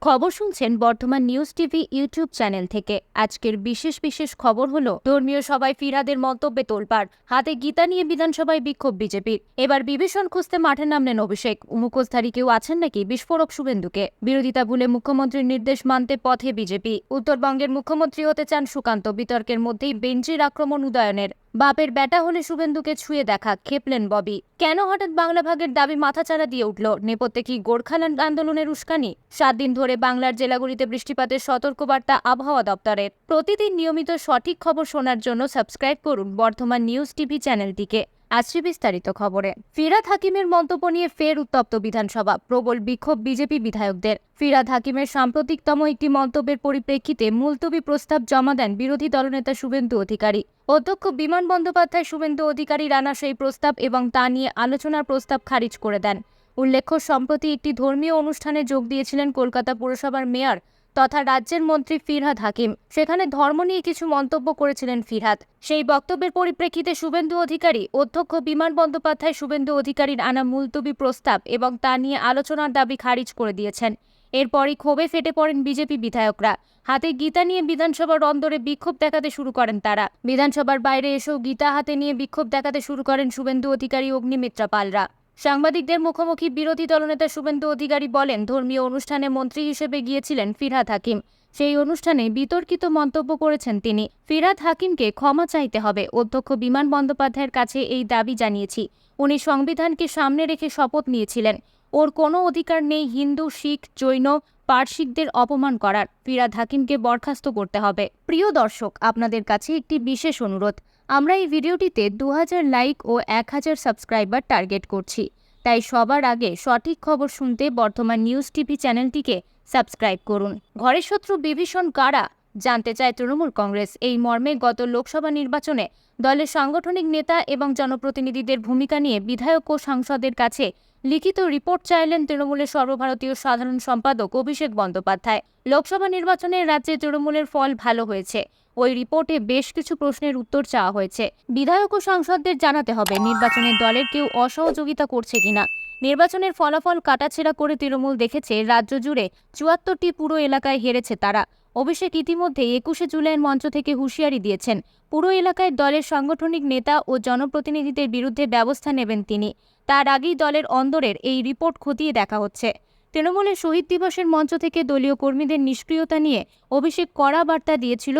খবর শুনছেন বর্তমান নিউজ টিভি ইউটিউব চ্যানেল থেকে। আজকের বিশেষ খবর হলো ধর্মীয় সভায় ফিরহাদের মন্তব্যে তোলপাড়, হাতে গীতা নিয়ে বিধানসভায় বিক্ষোভ বিজেপির। এবার বিভীষণ খুঁজতে মাঠে নামলেন অভিষেক। মুখোশধারী কেউ আছেন নাকি বিস্ফোরক শুভেন্দুকে? বিরোধিতা ভুলে মুখ্যমন্ত্রীর নির্দেশ মানতে পথে বিজেপি। উত্তরবঙ্গের মুখ্যমন্ত্রী হতে চান সুকান্ত, বিতর্কের মধ্যেই বেঞ্জির আক্রমণ উদয়নের। বাপের বেটা হলে শুভেন্দুকে ছুঁয়ে দেখা, খেপলেন ববি। কেন হঠাৎ বাংলা ভাগের দাবি মাথাচাড়া দিয়ে উঠল? নেপথ্যে কি গোর্খাল্যান্ড আন্দোলনের উস্কানি? 7 দিন ধরে বাংলার জেলাগুলিতে বৃষ্টিপাতের সতর্কবার্তা আবহাওয়া দপ্তরের। প্রতিদিন নিয়মিত সঠিক খবর শোনার জন্য সাবস্ক্রাইব করুন বর্তমান নিউজ টিভি চ্যানেলটিকে। আসছে বিস্তারিত খবরে। ফিরহাদ হাকিমের মন্তব্য নিয়ে ফের উত্তপ্ত বিধানসভা, প্রবল বিক্ষোভ বিজেপি বিধায়কদের। ফিরহাদ হাকিমের সাম্প্রতিকতম একটি মন্তব্যের পরিপ্রেক্ষিতে মুলতবি প্রস্তাব জমা দেন বিরোধী দলনেতা শুভেন্দু অধিকারী। অধ্যক্ষ বিমান বন্দ্যোপাধ্যায় শুভেন্দু অধিকারীর আনা সেই প্রস্তাব এবং তা নিয়ে আলোচনার প্রস্তাব খারিজ করে দেন। উল্লেখ্য, সম্প্রতি একটি ধর্মীয় অনুষ্ঠানে যোগ দিয়েছিলেন কলকাতা পুরসভার মেয়র তথা রাজ্যের মন্ত্রী ফিরহাদ হাকিম। সেখানে ধর্ম নিয়ে কিছু মন্তব্য করেছিলেন ফিরহাদ। সেই বক্তব্যের পরিপ্রেক্ষিতে শুভেন্দু অধিকারী অধ্যক্ষ বিমান বন্দ্যোপাধ্যায় শুভেন্দু অধিকারীর আনা মুলতবি প্রস্তাব এবং তা নিয়ে আলোচনার দাবি খারিজ করে দিয়েছেন। এরপরই ক্ষোভে ফেটে পড়েন বিজেপি বিধায়করা। হাতে গীতা নিয়ে বিধানসভার অন্দরে বিক্ষোভ দেখাতে শুরু করেন তারা। বিধানসভার বাইরে এসেও গীতা হাতে নিয়ে বিক্ষোভ দেখাতে শুরু করেন শুভেন্দু অধিকারী, অগ্নিমিত্রা পালরা। সাংবাদিকদের মুখোমুখি বিরোধী দলনেতা শুভেন্দু অধিকারী বলেন, ধর্মীয় অনুষ্ঠানে মন্ত্রী হিসেবে গিয়েছিলেন ফিরহাদ হাকিম। সেই অনুষ্ঠানে বিতর্কিত মন্তব্য করেছেন তিনি। ফিরহাদ হাকিমকে ক্ষমা চাইতে হবে। অধ্যক্ষ বিমান বন্দ্যোপাধ্যায়ের কাছে এই দাবি জানিয়েছি। উনি সংবিধানকে সামনে রেখে শপথ নিয়েছিলেন। ওর কোনো অধিকার নেই হিন্দু, শিখ, জৈন, পারসিকদের অপমান করার। ফিরহাদ হাকিমকে বরখাস্ত করতে হবে। প্রিয় দর্শক, আপনাদের কাছে একটি বিশেষ অনুরোধ। আমরা এই ভিডিওটিতে 2000 লাইক ও 1000 সাবস্ক্রাইবার টার্গেট করছি। তাই সবার আগে সঠিক খবর শুনতে বর্তমান নিউজ টিভি চ্যানেলটিকে সাবস্ক্রাইব করুন। ঘরের শত্রু বিভীষণ কারা জানতে চায় তৃণমূল কংগ্রেস। এই মর্মে গত লোকসভা নির্বাচনে দলের সাংগঠনিক নেতা এবং জনপ্রতিনিধিদের ভূমিকা নিয়ে বিধায়ক ও সাংসদের কাছে লিখিত রিপোর্ট চাইলেন তৃণমূলের সর্বভারতীয় সাধারণ সম্পাদক অভিষেক বন্দ্যোপাধ্যায়। লোকসভা নির্বাচনে রাজ্যে তৃণমূলের ফল ভালো হয়েছে। ওই রিপোর্টে বেশ কিছু প্রশ্নের উত্তর চাওয়া হয়েছে। বিধায়ক ও সাংসদদের জানাতে হবে নির্বাচনে দলের কেউ অসহযোগিতা করছে কিনা। নির্বাচনের ফলাফল কাটাছেঁড়া করে তৃণমূল দেখেছে রাজ্য জুড়ে 74টি পুরো এলাকায় হেরেছে তারা। অভিষেক ইতিমধ্যে 21শে জুলাইয়ের মঞ্চ থেকে হুঁশিয়ারি দিয়েছেন, পুরো এলাকায় দলের সাংগঠনিক নেতা ও জনপ্রতিনিধিদের বিরুদ্ধে ব্যবস্থা নেবেন তিনি। তার আগেই দলের অন্দরের এই রিপোর্ট খতিয়ে দেখা হচ্ছে। তৃণমূলের শহীদ দিবসের মঞ্চ থেকে দলীয় কর্মীদের নিষ্ক্রিয়তা নিয়ে অভিষেক কড়া বার্তা দিয়েছিল।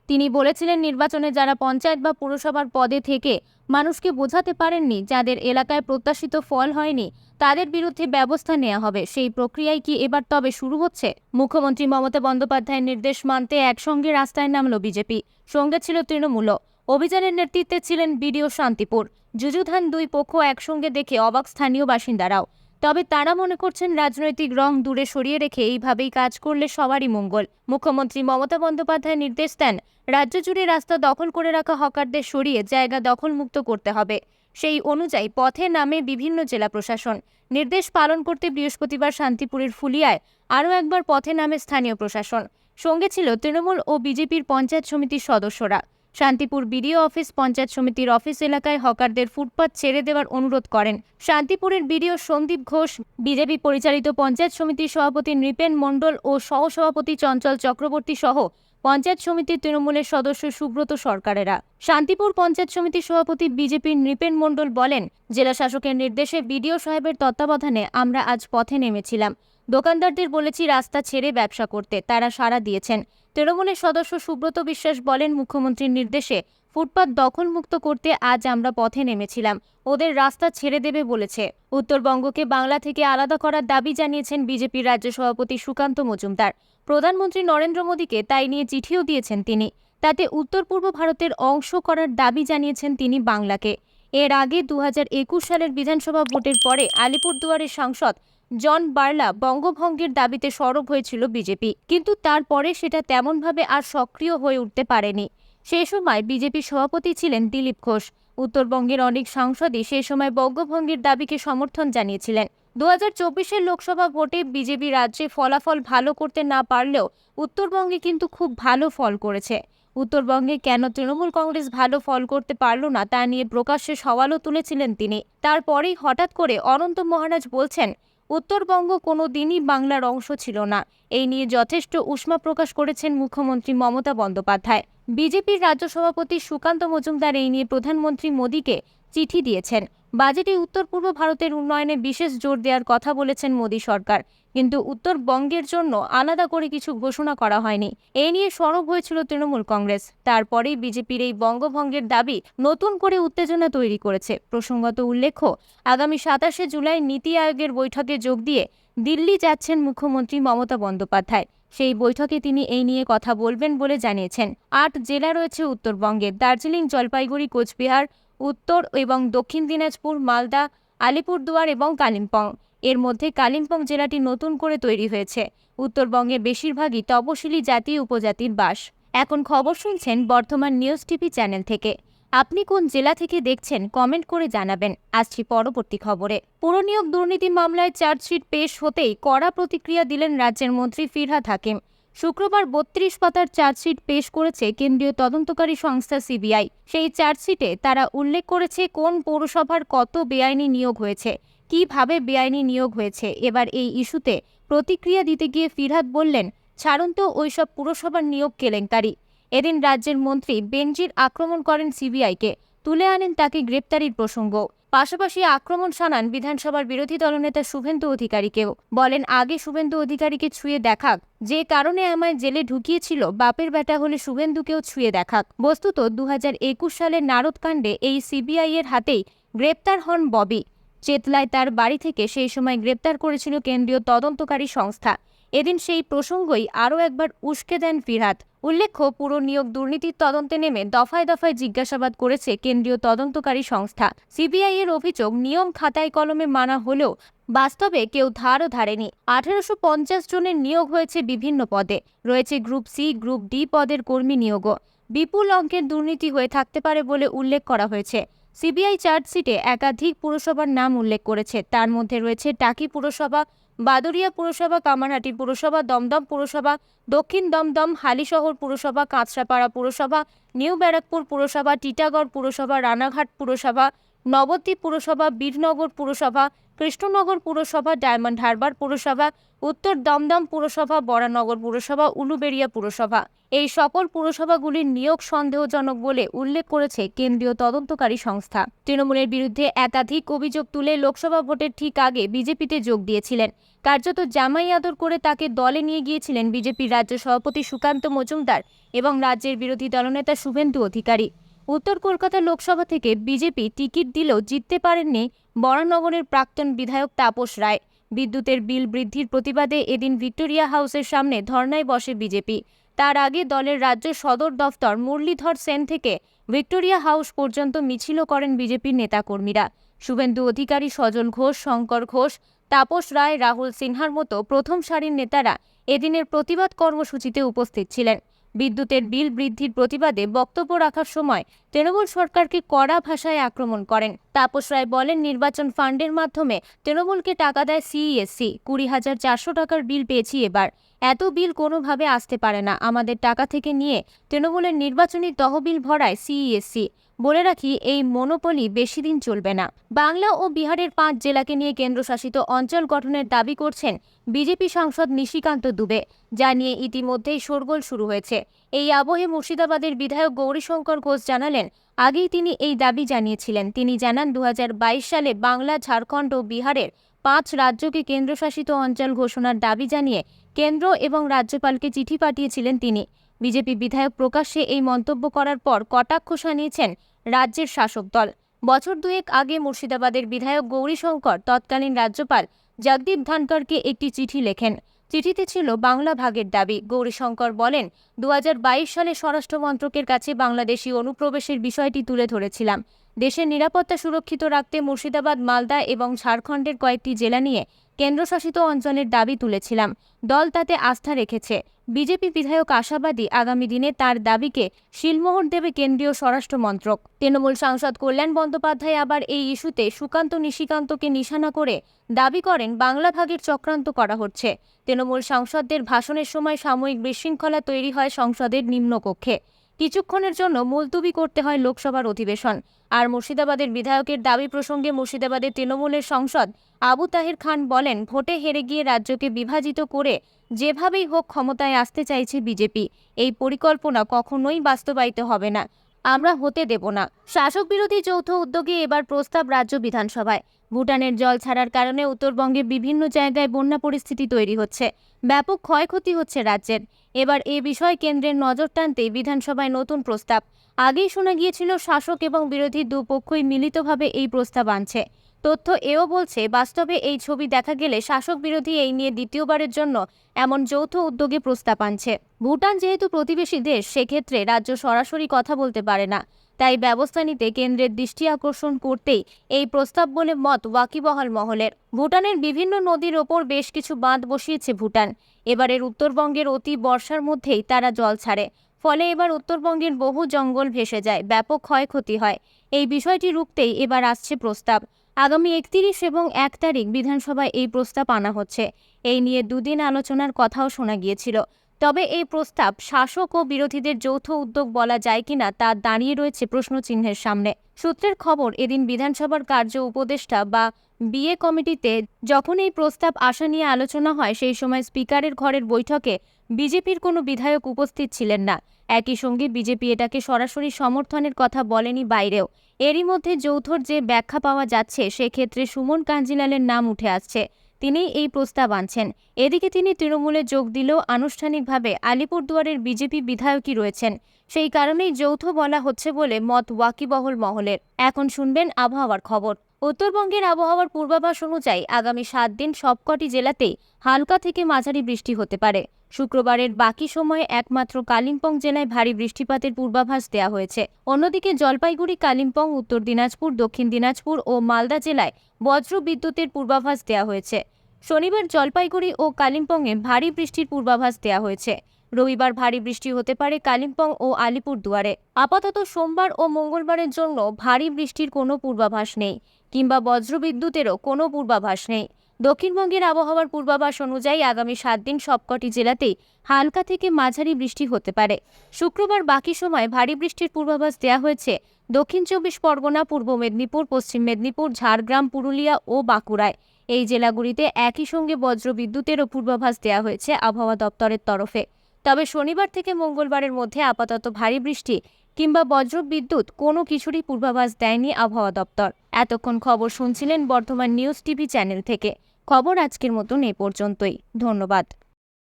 তিনি বলেছিলেন, নির্বাচনে যারা পঞ্চায়েত বা পুরসভার পদে থেকে মানুষকে বোঝাতে পারেননি, যাদের এলাকায় প্রত্যাশিত ফল হয়নি, তাদের বিরুদ্ধে ব্যবস্থা নেওয়া হবে। সেই প্রক্রিয়ায় কি এবার তবে শুরু হচ্ছে? মুখ্যমন্ত্রী মমতা বন্দ্যোপাধ্যায়ের নির্দেশ মানতে একসঙ্গে রাস্তায় নামল বিজেপি। সঙ্গে ছিল তৃণমূলও। অভিযানের নেতৃত্বে ছিলেন বিডিও শান্তিপুর। যুযুধান দুই পক্ষ একসঙ্গে দেখে অবাক স্থানীয় বাসিন্দারাও। তবে তারা মনে করছেন রাজনৈতিক রং দূরে সরিয়ে রেখে এইভাবেই কাজ করলে সবারই মঙ্গল। মুখ্যমন্ত্রী মমতা বন্দ্যোপাধ্যায় নির্দেশ দেন, রাজ্য জুড়ে রাস্তা দখল করে রাখা হকারদের সরিয়ে জায়গা দখলমুক্ত করতে হবে। সেই অনুযায়ী পথে নামে বিভিন্ন জেলা প্রশাসন। নির্দেশ পালন করতে বৃহস্পতিবার শান্তিপুরের ফুলিয়ায় আরও একবার পথে নামে স্থানীয় প্রশাসন। সঙ্গে ছিল তৃণমূল ও বিজেপির পঞ্চায়েত সমিতির সদস্যরা। শান্তিপুর বিডিও অফিস, পঞ্চায়েত সমিতির অফিস এলাকায় হকারদের ফুটপাত ছেড়ে দেওয়ার অনুরোধ করেন। শান্তিপুরের বিডিও সন্দীপ ঘোষ, বিজেপি পরিচালিত পঞ্চায়েত সমিতির সভাপতি নৃপেন মণ্ডল ও সহসভাপতি চঞ্চল চক্রবর্তী সহ পঞ্চায়েত সমিতির তৃণমূলের সদস্য সুব্রত সরকারেরা। শান্তিপুর পঞ্চায়েত সমিতির সভাপতি বিজেপির নৃপেন মণ্ডল বলেন, জেলা শাসকের নির্দেশে বিডিও সাহেবের তত্ত্বাবধানে আমরা আজ পথে নেমেছিলাম। দোকানদারদের বলেছি রাস্তা ছেড়ে ব্যবসা করতে, তারা সাড়া দিয়েছেন। তৃণমূলের সদস্য সুব্রত বিশ্বাস বলেন, মুখ্যমন্ত্রীর নির্দেশে ফুটপাত দখলমুক্ত করতে আজ আমরা পথে নেমেছিলাম। ওদের রাস্তা ছেড়ে দেবে বলেছে। উত্তরবঙ্গকে বাংলা থেকে আলাদা করার দাবি জানিয়েছেন বিজেপির রাজ্য সভাপতি সুকান্ত মজুমদার। প্রধানমন্ত্রী নরেন্দ্র মোদীকে তাই নিয়ে চিঠিও দিয়েছেন তিনি। তাতে উত্তর পূর্ব ভারতের অংশ করার দাবি জানিয়েছেন তিনি বাংলাকে। এর আগে 2021 সালের বিধানসভা ভোটের পরে আলিপুরদুয়ারের সাংসদ জন বার্লা বঙ্গভঙ্গের দাবিতে সরব হয়েছিল বিজেপি, কিন্তু তারপরে সেটা তেমনভাবে আর সক্রিয় হয়ে উঠতে পারেনি। সেই সময় বিজেপি সভাপতি ছিলেন দিলীপ ঘোষ। উত্তরবঙ্গের অনেক সাংসদই সেই সময় বঙ্গভঙ্গের দাবিকে সমর্থন জানিয়েছিলেন। 2024-এর লোকসভা ভোটে বিজেপি রাজ্যে ফলাফল ভালো করতে না পারলেও উত্তরবঙ্গে কিন্তু খুব ভালো ফল করেছে। উত্তরবঙ্গে কেন তৃণমূল কংগ্রেস ভালো ফল করতে পারল না তা নিয়ে প্রকাশ্যে সওয়ালও তুলেছিলেন তিনি। তারপরেই হঠাৎ করে অনন্ত মহারাজ বলছেন, উত্তরবঙ্গ কোনো দিনই বাংলার অংশ ছিল না। এই নিয়ে যথেষ্ট উষ্মা প্রকাশ করেছেন মুখ্যমন্ত্রী মমতা বন্দ্যোপাধ্যায়। বিজেপির রাজ্য সভাপতি সুকান্ত মজুমদার এই নিয়ে প্রধানমন্ত্রী মোদীকে চিঠি দিয়েছেন। বাজেটে উত্তর পূর্ব ভারতের উন্নয়নে বিশেষ জোর দেওয়ার কথা বলেছেন মোদী সরকার, কিন্তু উত্তরবঙ্গের জন্য আলাদা করে কিছু ঘোষণা করা হয়নি। এই নিয়ে সরব হয়েছিল তৃণমূল কংগ্রেস। তারপরেই বিজেপির এই বঙ্গভঙ্গের দাবি নতুন করে উত্তেজনা তৈরি করেছে। প্রসঙ্গত উল্লেখ্য, আগামী 27শে জুলাই নীতি আয়োগের বৈঠকে যোগ দিয়ে দিল্লি যাচ্ছেন মুখ্যমন্ত্রী মমতা বন্দ্যোপাধ্যায়। সেই বৈঠকে তিনি এই নিয়ে কথা বলবেন বলে জানিয়েছেন। 8 জেলা রয়েছে উত্তরবঙ্গে: দার্জিলিং, জলপাইগুড়ি, কোচবিহার, উত্তর এবং দক্ষিণ দিনাজপুর, মালদা, আলিপুরদুয়ার এবং কালিম্পং। এর মধ্যে কালিম্পং জেলাটি নতুন করে তৈরি হয়েছে। উত্তরবঙ্গের বেশিরভাগই তপশিলি জাতি উপজাতির বাস। এখন খবর শুনছেন বর্তমান নিউজ টিভি চ্যানেল থেকে। আপনি কোন জেলা থেকে দেখছেন কমেন্ট করে জানাবেন। আসছি পরবর্তী খবরে। পুরনিয়োগ দুর্নীতি মামলায় চার্জশিট পেশ হতেই কড়া প্রতিক্রিয়া দিলেন রাজ্যের মন্ত্রী ফিরহাদ হাকিম। শুক্রবার 32 পাতার চার্জশিট পেশ করেছে কেন্দ্রীয় তদন্তকারী সংস্থা সিবিআই। সেই চার্জশিটে তারা উল্লেখ করেছে কোন পৌরসভার কত বেআইনি নিয়োগ হয়েছে, কিভাবে বেআইনি নিয়োগ হয়েছে। এবার এই ইস্যুতে প্রতিক্রিয়া দিতে গিয়ে ফিরহাদ বললেন, ছাড়ুন তো ওইসব পুরসভার নিয়োগ কেলেঙ্কারি। এদিন রাজ্যের মন্ত্রী বেনজির আক্রমণ করেন সিবিআইকে, তুলে আনেন তাকে গ্রেপ্তারির প্রসঙ্গ। পাশাপাশি আক্রমণ শানান বিধানসভার বিরোধী দলনেতা শুভেন্দু অধিকারীকেও। বলেন, আগে শুভেন্দু অধিকারীকে ছুঁয়ে দেখাক, যে কারণে আমায় জেলে ঢুকিয়েছিল বাপের বেটা হলে শুভেন্দুকেও ছুঁয়ে দেখাক। বস্তুত 2021 সালের নারদকাণ্ডে এই সিবিআই এর হাতেই গ্রেপ্তার হন ববি। চেতলায় তার বাড়ি থেকে সেই সময় গ্রেপ্তার করেছিল কেন্দ্রীয় তদন্তকারী সংস্থা। এদিন সেই প্রসঙ্গই আরও একবার উস্কে দেন ফিরহাদ। উল্লেখ্য, পুরো নিয়োগ দুর্নীতির তদন্তে নেমে দফায় দফায় জিজ্ঞাসাবাদ করেছে কেন্দ্রীয় তদন্তকারী সংস্থা। সিবিআই এর অভিযোগ, নিয়ম খাতায় কলমে মানা হলেও বাস্তবে কেউ ধারও ধারেনি। 1850 জনের নিয়োগ হয়েছে বিভিন্ন পদে। রয়েছে গ্রুপ সি, গ্রুপ ডি পদের কর্মী নিয়োগও। বিপুল অঙ্কের দুর্নীতি হয়ে থাকতে পারে বলে উল্লেখ করা হয়েছে। সিবিআই চার্জশিটে একাধিক পুরসভার নাম উল্লেখ করেছে। তার মধ্যে রয়েছে টাকি পুরসভা, বাদুরিয়া পুরসভা, কামারহাটি পুরসভা, দমদম পুরসভা, দক্ষিণ দমদম, হালিশহর পুরসভা, কাঁচরাপাড়া পুরসভা, নিউ ব্যারাকপুর পুরসভা, টিটাগড় পুরসভা, রানাঘাট পুরসভা, নবদ্বীপ পুরসভা, বীরনগর পুরসভা, কৃষ্ণনগর পুরসভা, ডায়মন্ড হারবার পুরসভা, উত্তর দমদম পুরসভা, বরানগর পুরসভা, উলুবেড়িয়া পুরসভা। এই সকল পুরসভাগুলির নিয়োগ সন্দেহজনক বলে উল্লেখ করেছে কেন্দ্রীয় তদন্তকারী সংস্থা। তৃণমূলের বিরুদ্ধে একাধিক অভিযোগ তুলে লোকসভা ভোটের ঠিক আগে বিজেপিতে যোগ দিয়েছিলেন। কার্যত জামাই আদর করে তাকে দলে নিয়ে গিয়েছিলেন বিজেপির রাজ্য সভাপতি সুকান্ত মজুমদার এবং রাজ্যের বিরোধী দলনেতা শুভেন্দু অধিকারী। উত্তর কলকাতা লোকসভা থেকে বিজেপি টিকিট দিলেও জিততে পারেননি বরানগরের প্রাক্তন বিধায়ক তাপস রায়। বিদ্যুতের বিল বৃদ্ধির প্রতিবাদে এদিন ভিক্টোরিয়া হাউসের সামনে ধর্নায় বসে বিজেপি। তার আগে দলের রাজ্য সদর দফতর মুরলীধর সেন থেকে ভিক্টোরিয়া হাউস পর্যন্ত মিছিলও করেন বিজেপির নেতাকর্মীরা। শুভেন্দু অধিকারী, সজল ঘোষ, শঙ্কর ঘোষ, তাপস রায়, রাহুল সিনহার মতো প্রথম সারির নেতারা এদিনের প্রতিবাদ কর্মসূচিতে উপস্থিত ছিলেন। বিদ্যুতের বিল বৃদ্ধির প্রতিবাদে বক্তব্য রাখার সময় তৃণমূল সরকারকে কড়া ভাষায় আক্রমণ করেন। তাপস রায় বলেন, নির্বাচন ফান্ডের মাধ্যমে তৃণমূলকে টাকা দেয় সিইএসসি। 20,400 টাকার বিল পেয়েছি এবার। এত বিল কোনোভাবে আসতে পারে না। আমাদের টাকা থেকে নিয়ে তৃণমূলের নির্বাচনী তহবিল ভরায় সিইএসসি। বলে রাখি, এই মনোপলি বেশি দিন চলবে না। বাংলা ও বিহারের 5 জেলাকে নিয়ে কেন্দ্রশাসিত অঞ্চল গঠনের দাবি করছেন বিজেপি সাংসদ নিশিকান্ত দুবে, যা নিয়ে ইতিমধ্যেই শোরগোল শুরু হয়েছে। এই আবহে মুর্শিদাবাদের বিধায়ক গৌরীশঙ্কর ঘোষ জানালেন, আগেই তিনি এই দাবি জানিয়েছিলেন। তিনি জানান, 2022 সালে বাংলা, ঝাড়খণ্ড ও বিহারের 5 রাজ্যকে কেন্দ্রশাসিত অঞ্চল ঘোষণার দাবি জানিয়ে কেন্দ্র এবং রাজ্যপালকে চিঠি পাঠিয়েছিলেন তিনি। বিজেপি বিধায়ক প্রকাশ্যে এই মন্তব্য করার পর কটাক্ষ শানিয়েছেন রাজ্যের শাসক দল। বছর দুয়েক আগে মুর্শিদাবাদের বিধায়ক গৌরীশঙ্কর তৎকালীন রাজ্যপাল জগদীপ ধনকরকে একটি চিঠি লেখেন। চিঠিতে ছিল বাংলা ভাগের দাবি। গৌরীশঙ্কর বলেন, 2022 সালে স্বরাষ্ট্র মন্ত্রকের কাছে বাংলাদেশি অনুপ্রবেশের বিষয়টি তুলে ধরেছিলাম। দেশের নিরাপত্তা সুরক্ষিত রাখতে মুর্শিদাবাদ, মালদা এবং ঝাড়খণ্ডের কয়েকটি জেলা নিয়ে কেন্দ্রশাসিত অঞ্চলের দাবি তুলেছিলাম। দল তাতে আস্থা রেখেছে। বিজেপি বিধায়ক আশাবাদী, আগামী দিনে তার দাবিকে শিলমোহর দেবে কেন্দ্রীয় স্বরাষ্ট্র মন্ত্রক। তৃণমূল সাংসদ কল্যাণ বন্দ্যোপাধ্যায় আবার এই ইস্যুতে সুকান্ত নিশিকান্তকে নিশানা করে দাবি করেন, বাংলা ভাগের চক্রান্ত করা হচ্ছে। তৃণমূল সাংসদদের ভাষণের সময় সাময়িক বিশৃঙ্খলা তৈরি হয় সংসদের নিম্নকক্ষে। কিছুক্ষণের জন্য মুলতবি করতে হয় লোকসভার অধিবেশন। আর মুর্শিদাবাদের বিধায়কের দাবি প্রসঙ্গে মুর্শিদাবাদের তৃণমূলের সাংসদ আবু তাহের খান বলেন, ভোটে হেরে গিয়ে রাজ্যকে বিভাজিত করে যেভাবেই হোক ক্ষমতায় আসতে চাইছে বিজেপি। এই পরিকল্পনা কখনোই বাস্তবায়িত হবে না, আমরা হতে দেব না। শাসক বিরোধী যৌথ উদ্যোগে এবার প্রস্তাব রাজ্য বিধানসভায়। ভুটানের জল ছাড়ার কারণে উত্তরবঙ্গে বিভিন্ন জায়গায় বন্যা পরিস্থিতি তৈরি হচ্ছে, ব্যাপক ক্ষয়ক্ষতি হচ্ছে রাজ্যের। এবার এ বিষয়ে কেন্দ্রের নজর টানতেই বিধানসভায় নতুন প্রস্তাব। আগেই শোনা গিয়েছিল শাসক এবং বিরোধী দুপক্ষই মিলিতভাবে এই প্রস্তাব আনছে। তথ্য এও বলছে, বাস্তবে এই ছবি দেখা গেলে শাসক বিরোধী এই নিয়ে দ্বিতীয়বারের জন্য এমন যৌথ উদ্যোগে প্রস্তাব আনছে। ভুটান যেহেতু প্রতিবেশী দেশ, সেক্ষেত্রে রাজ্য সরাসরি কথা বলতে পারে না, তাই ব্যবস্থা নিতে কেন্দ্রের দৃষ্টি আকর্ষণ করতেই এই প্রস্তাব বলে মত ওয়াকিবহাল মহলের। ভুটানের বিভিন্ন নদীর ওপর বেশ কিছু বাঁধ বসিয়েছে ভুটান। এবারের উত্তরবঙ্গের অতি বর্ষার মধ্যেই তারা জল ছাড়ে, ফলে এবার উত্তরবঙ্গের বহু জঙ্গল ভেসে যায়, ব্যাপক ক্ষয়ক্ষতি হয়। এই বিষয়টি রুখতেই এবার আসছে প্রস্তাব। আগামী 31 এবং 1 তারিখ বিধানসভায় এই প্রস্তাব আনা হচ্ছে। এই নিয়ে দুদিন আলোচনার কথাও শোনা গিয়েছিল। তবে এই প্রস্তাব শাসক ও বিরোধীদের যৌথ উদ্যোগ বলা যায় কিনা তা দাঁড়িয়ে রয়েছে প্রশ্নচিহ্নের সামনে। সূত্রের খবর, এদিন বিধানসভার কার্য উপদেষ্টা বা বিএ কমিটিতে যখন এই প্রস্তাব আসা নিয়ে আলোচনা হয়, সেই সময় স্পিকারের ঘরের বৈঠকে বিজেপির কোনো বিধায়ক উপস্থিত ছিলেন না। একই সঙ্গে বিজেপি এটাকে সরাসরি সমর্থনের কথা বলেনি বাইরেও। এরই মধ্যে যৌথর যে ব্যাখ্যা পাওয়া যাচ্ছে, সেক্ষেত্রে সুমন কাঞ্জিলালের নাম উঠে আসছে। তিনিই এই প্রস্তাব আনছেন। এদিকে তিনি তৃণমূলে যোগ দিলেও আনুষ্ঠানিকভাবে আলিপুরদুয়ারের বিজেপি বিধায়কই রয়েছেন। সেই কারণেই যৌথ বলা হচ্ছে বলে মত ওয়াকিবহাল মহলের। এখন শুনবেন আবহাওয়ার খবর। উত্তরবঙ্গের আবহাওয়ার পূর্বাভাস অনুযায়ী আগামী 7 দিন সবকটি জেলাতেই হালকা থেকে মাঝারি বৃষ্টি হতে পারে। শুক্রবারের বাকি সময়ে একমাত্র কালিম্পং জেলায় ভারী বৃষ্টিপাতের পূর্বাভাস দেওয়া হয়েছে। অন্যদিকে জলপাইগুড়ি, কালিম্পং, উত্তর দিনাজপুর, দক্ষিণ দিনাজপুর ও মালদা জেলায় বজ্র বিদ্যুতের পূর্বাভাস দেওয়া হয়েছে। শনিবার জলপাইগুড়ি ও কালিম্পংয়ে ভারী বৃষ্টির পূর্বাভাস দেওয়া হয়েছে। রবিবার ভারী বৃষ্টি হতে পারে কালিম্পং ও আলিপুরদুয়ারে। আপাতত সোমবার ও মঙ্গলবারের জন্য ভারী বৃষ্টির কোনো পূর্বাভাস নেই, কিংবা বজ্রবিদ্যুতেরও কোনো পূর্বাভাস নেই। দক্ষিণবঙ্গের আবহাওয়ার পূর্বাভাস অনুযায়ী আগামী 7 দিন সবকটি জেলাতেই হালকা থেকে মাঝারি বৃষ্টি হতে পারে। শুক্রবার বাকি সময় ভারী বৃষ্টির পূর্বাভাস দেওয়া হয়েছে দক্ষিণ 24 পরগনা, পূর্ব মেদিনীপুর, পশ্চিম মেদিনীপুর, ঝাড়গ্রাম, পুরুলিয়া ও বাঁকুড়ায়। এই জেলাগুলিতে একই সঙ্গে বজ্রবিদ্যুতেরও পূর্বাভাস দেওয়া হয়েছে আবহাওয়া দপ্তরের তরফে। তবে শনিবার থেকে মঙ্গলবারের মধ্যে আপাতত ভারী বৃষ্টি কিংবা বজ্রবিদ্যুৎ কোনো কিছুরই পূর্বাভাস দেয়নি আবহাওয়া দপ্তর। এতক্ষণ খবর শুনছিলেন বর্ধমান নিউজ টিভি চ্যানেল থেকে। খবর আজকের মতন এ পর্যন্তই। ধন্যবাদ।